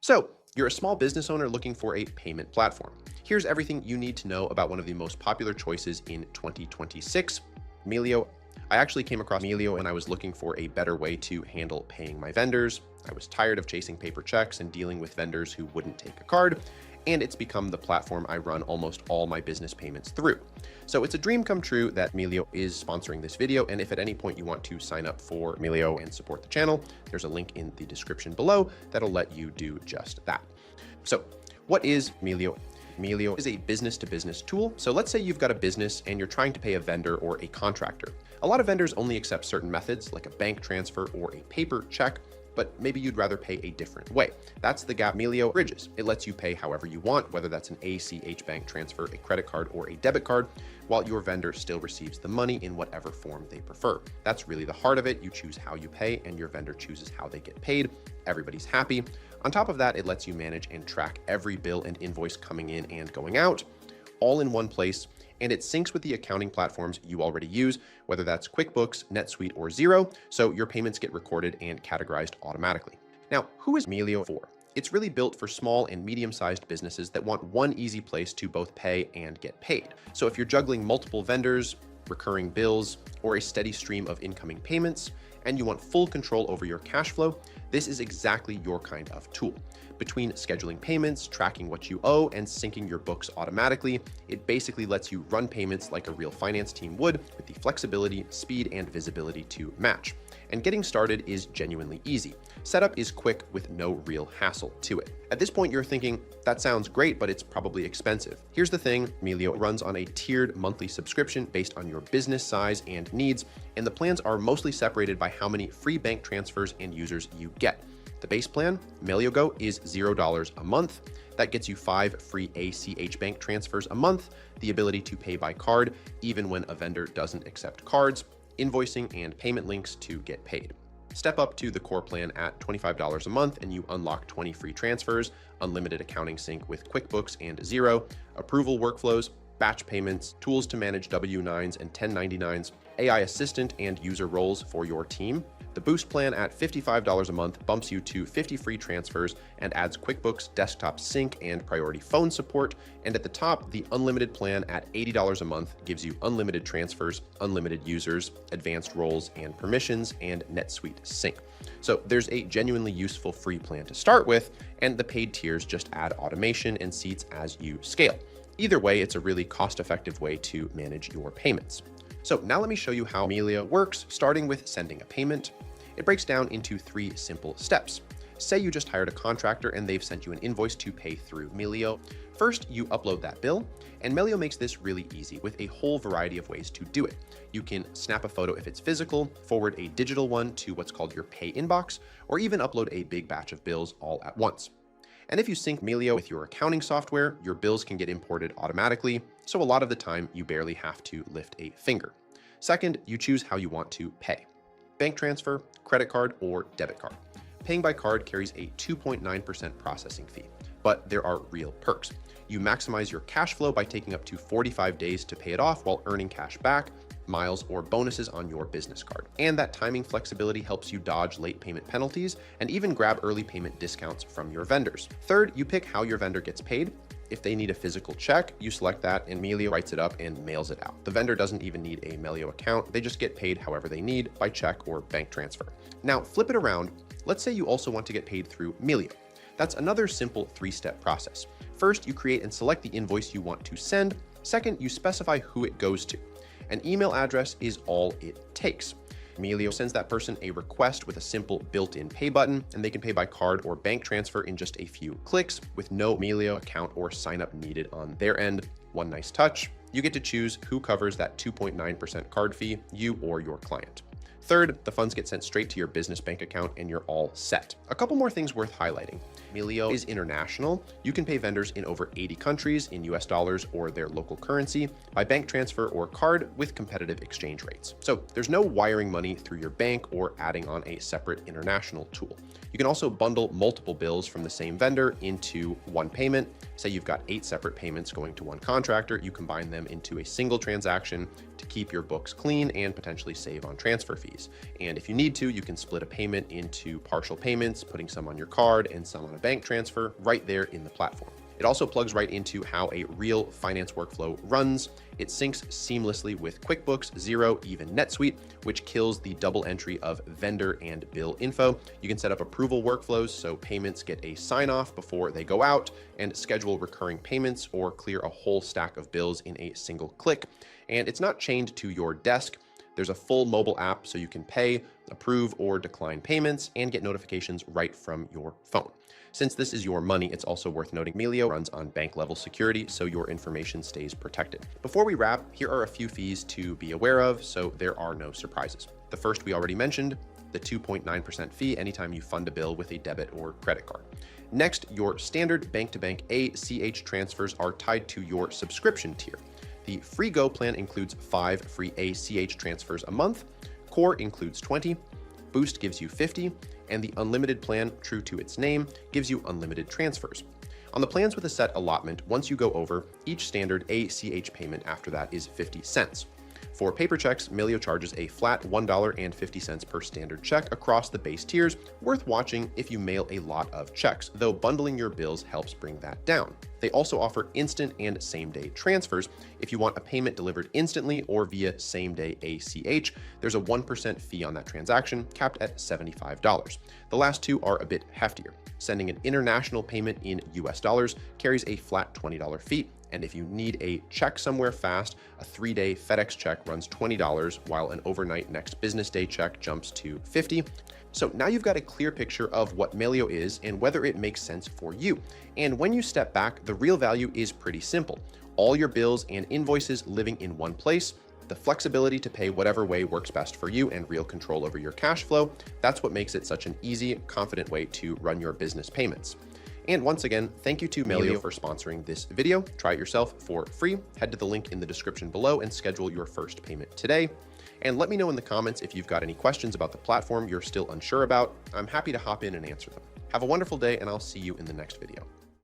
So, you're a small business owner looking for a payment platform. Here's everything you need to know about one of the most popular choices in 2026, Melio. I actually came across Melio when I was looking for a better way to handle paying my vendors. I was tired of chasing paper checks and dealing with vendors who wouldn't take a card, and it's become the platform I run almost all my business payments through. So it's a dream come true that Melio is sponsoring this video, and if at any point you want to sign up for Melio and support the channel, there's a link in the description below that'll let you do just that. So what is Melio? Melio is a business-to-business tool. So let's say you've got a business and you're trying to pay a vendor or a contractor. A lot of vendors only accept certain methods like a bank transfer or a paper check, but maybe you'd rather pay a different way. That's the gap Melio bridges. It lets you pay however you want, whether that's an ACH bank transfer, a credit card, or a debit card, while your vendor still receives the money in whatever form they prefer. That's really the heart of it. You choose how you pay and your vendor chooses how they get paid. Everybody's happy. On top of that, it lets you manage and track every bill and invoice coming in and going out, all in one place, and it syncs with the accounting platforms you already use, whether that's QuickBooks, NetSuite, or Xero, so your payments get recorded and categorized automatically. Now, who is Melio for? It's really built for small and medium-sized businesses that want one easy place to both pay and get paid. So if you're juggling multiple vendors, recurring bills, or a steady stream of incoming payments, and you want full control over your cash flow, this is exactly your kind of tool. Between scheduling payments, tracking what you owe, and syncing your books automatically, it basically lets you run payments like a real finance team would, with the flexibility, speed, and visibility to match. And getting started is genuinely easy. Setup is quick with no real hassle to it. At this point, you're thinking, that sounds great, but it's probably expensive. Here's the thing, Melio runs on a tiered monthly subscription based on your business size and needs, and the plans are mostly separated by how many free bank transfers and users you get. The base plan, Melio Go, is $0 a month. That gets you 5 free ACH bank transfers a month, the ability to pay by card, even when a vendor doesn't accept cards, invoicing, and payment links to get paid. Step up to the core plan at $25 a month and you unlock 20 free transfers, unlimited accounting sync with QuickBooks and Xero, approval workflows, batch payments, tools to manage W-9s and 1099s, AI assistant and user roles for your team. The Boost plan at $55 a month bumps you to 50 free transfers and adds QuickBooks desktop sync and priority phone support. And at the top, the unlimited plan at $80 a month gives you unlimited transfers, unlimited users, advanced roles and permissions, and NetSuite sync. So there's a genuinely useful free plan to start with, and the paid tiers just add automation and seats as you scale. Either way, it's a really cost-effective way to manage your payments. So now let me show you how Melio works, starting with sending a payment. It breaks down into 3 simple steps. Say you just hired a contractor and they've sent you an invoice to pay through Melio. First, you upload that bill, and Melio makes this really easy with a whole variety of ways to do it. You can snap a photo if it's physical, forward a digital one to what's called your pay inbox, or even upload a big batch of bills all at once. And if you sync Melio with your accounting software, your bills can get imported automatically, so a lot of the time you barely have to lift a finger. Second, you choose how you want to pay. Bank transfer, credit card, or debit card. Paying by card carries a 2.9% processing fee, but there are real perks. You maximize your cash flow by taking up to 45 days to pay it off while earning cash back, miles, or bonuses on your business card. And that timing flexibility helps you dodge late payment penalties and even grab early payment discounts from your vendors. Third, you pick how your vendor gets paid. If they need a physical check, you select that and Melio writes it up and mails it out. The vendor doesn't even need a Melio account. They just get paid however they need by check or bank transfer. Now flip it around. Let's say you also want to get paid through Melio. That's another simple 3-step process. First, you create and select the invoice you want to send. Second, you specify who it goes to. An email address is all it takes. Melio sends that person a request with a simple built-in pay button, and they can pay by card or bank transfer in just a few clicks with no Melio account or sign up needed on their end. One nice touch. You get to choose who covers that 2.9% card fee, you or your client. Third, the funds get sent straight to your business bank account and you're all set. A couple more things worth highlighting. Melio is international. You can pay vendors in over 80 countries in US dollars or their local currency by bank transfer or card with competitive exchange rates. So there's no wiring money through your bank or adding on a separate international tool. You can also bundle multiple bills from the same vendor into one payment. Say you've got 8 separate payments going to one contractor, you combine them into a single transaction to keep your books clean and potentially save on transfer fees. fees. And if you need to, you can split a payment into partial payments, putting some on your card and some on a bank transfer right there in the platform. It also plugs right into how a real finance workflow runs. It syncs seamlessly with QuickBooks, Xero, even NetSuite, which kills the double entry of vendor and bill info. You can set up approval workflows so payments get a sign-off before they go out, and schedule recurring payments or clear a whole stack of bills in a single click. And it's not chained to your desk. There's a full mobile app so you can pay, approve, or decline payments and get notifications right from your phone. Since this is your money, it's also worth noting Melio runs on bank-level security, so your information stays protected. Before we wrap, here are a few fees to be aware of, so there are no surprises. The first we already mentioned, the 2.9% fee anytime you fund a bill with a debit or credit card. Next, your standard bank-to-bank ACH transfers are tied to your subscription tier. The Free Go plan includes 5 free ACH transfers a month, Core includes 20, Boost gives you 50, and the Unlimited plan, true to its name, gives you unlimited transfers. On the plans with a set allotment, once you go over, each standard ACH payment after that is 50 cents. For paper checks, Melio charges a flat $1.50 per standard check across the base tiers, worth watching if you mail a lot of checks, though bundling your bills helps bring that down. They also offer instant and same-day transfers. If you want a payment delivered instantly or via same-day ACH, there's a 1% fee on that transaction, capped at $75. The last two are a bit heftier. Sending an international payment in US dollars carries a flat $20 fee. And if you need a check somewhere fast, a 3-day FedEx check runs $20, while an overnight next business day check jumps to $50. So now you've got a clear picture of what Melio is and whether it makes sense for you. And when you step back, the real value is pretty simple. All your bills and invoices living in one place, the flexibility to pay whatever way works best for you, and real control over your cash flow. That's what makes it such an easy, confident way to run your business payments. And once again, thank you to Melio for sponsoring this video. Try it yourself for free. Head to the link in the description below and schedule your first payment today. And let me know in the comments if you've got any questions about the platform you're still unsure about. I'm happy to hop in and answer them. Have a wonderful day, and I'll see you in the next video.